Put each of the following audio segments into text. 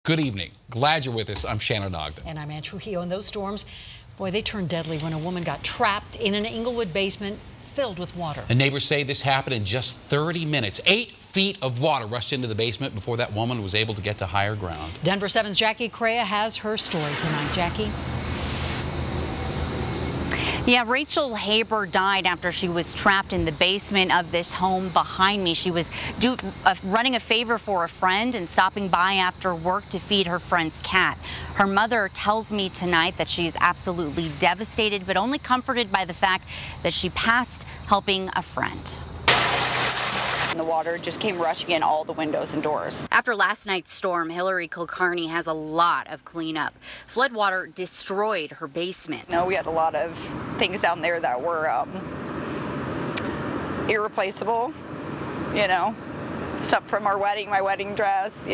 Good evening. Glad you're with us. I'm Shannon Ogden. And I'm Ann Trujillo. And those storms, boy, they turned deadly when a woman got trapped in an Englewood basement filled with water. And neighbors say this happened in just 30 minutes. 8 feet of water rushed into the basement before that woman was able to get to higher ground. Denver 7's Jackie Crea has her story tonight. Jackie? Yeah, Rachel Haber died after she was trapped in the basement of this home behind me. She was running a favor for a friend and stopping by after work to feed her friend's cat. Her mother tells me tonight that she is absolutely devastated, but only comforted by the fact that she passed helping a friend. The water just came rushing in all the windows and doors. After last night's storm, Hillary Kilcarney has a lot of cleanup. Floodwater destroyed her basement. We had a lot of things down there that were irreplaceable, stuff from our wedding, my wedding dress,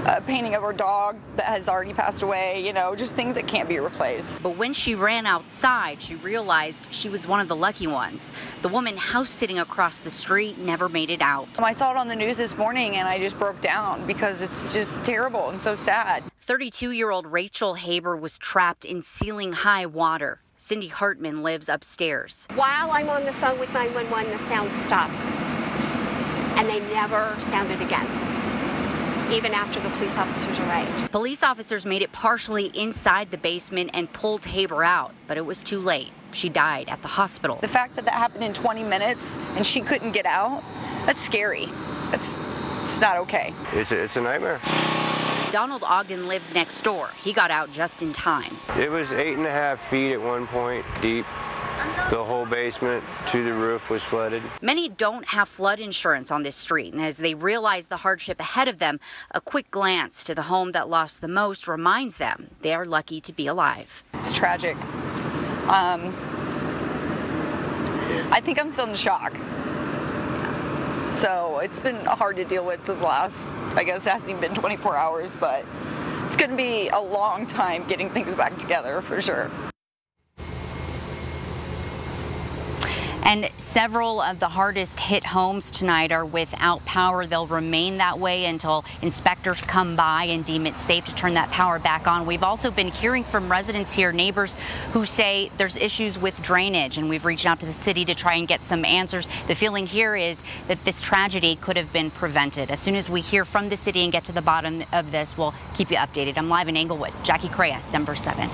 a painting of our dog that has already passed away, just things that can't be replaced. But when she ran outside, she realized she was one of the lucky ones. The woman house sitting across the street never made it out. I saw it on the news this morning and I just broke down because it's just terrible and so sad. 32-year-old Rachel Haber was trapped in ceiling-high water. Cindy Hartman lives upstairs. While I'm on the phone with 911, the sound stopped, and they never sounded again, even after the police officers arrived. Police officers made it partially inside the basement and pulled Haber out, but it was too late. She died at the hospital. The fact that that happened in 20 minutes and she couldn't get out, that's scary. It's not okay. It's a nightmare. Donald Ogden lives next door. He got out just in time. It was 8.5 feet at one point deep. The whole basement to the roof was flooded. Many don't have flood insurance on this street, and as they realize the hardship ahead of them, a quick glance to the home that lost the most reminds them they are lucky to be alive. It's tragic. I think I'm still in shock. So it's been hard to deal with this last, I guess it hasn't even been 24 hours, but it's going to be a long time getting things back together for sure. And several of the hardest hit homes tonight are without power. They'll remain that way until inspectors come by and deem it safe to turn that power back on. We've also been hearing from residents here, neighbors who say there's issues with drainage, and we've reached out to the city to try and get some answers. The feeling here is that this tragedy could have been prevented. As soon as we hear from the city and get to the bottom of this, we'll keep you updated. I'm live in Englewood. Jackie Crea, Denver 7.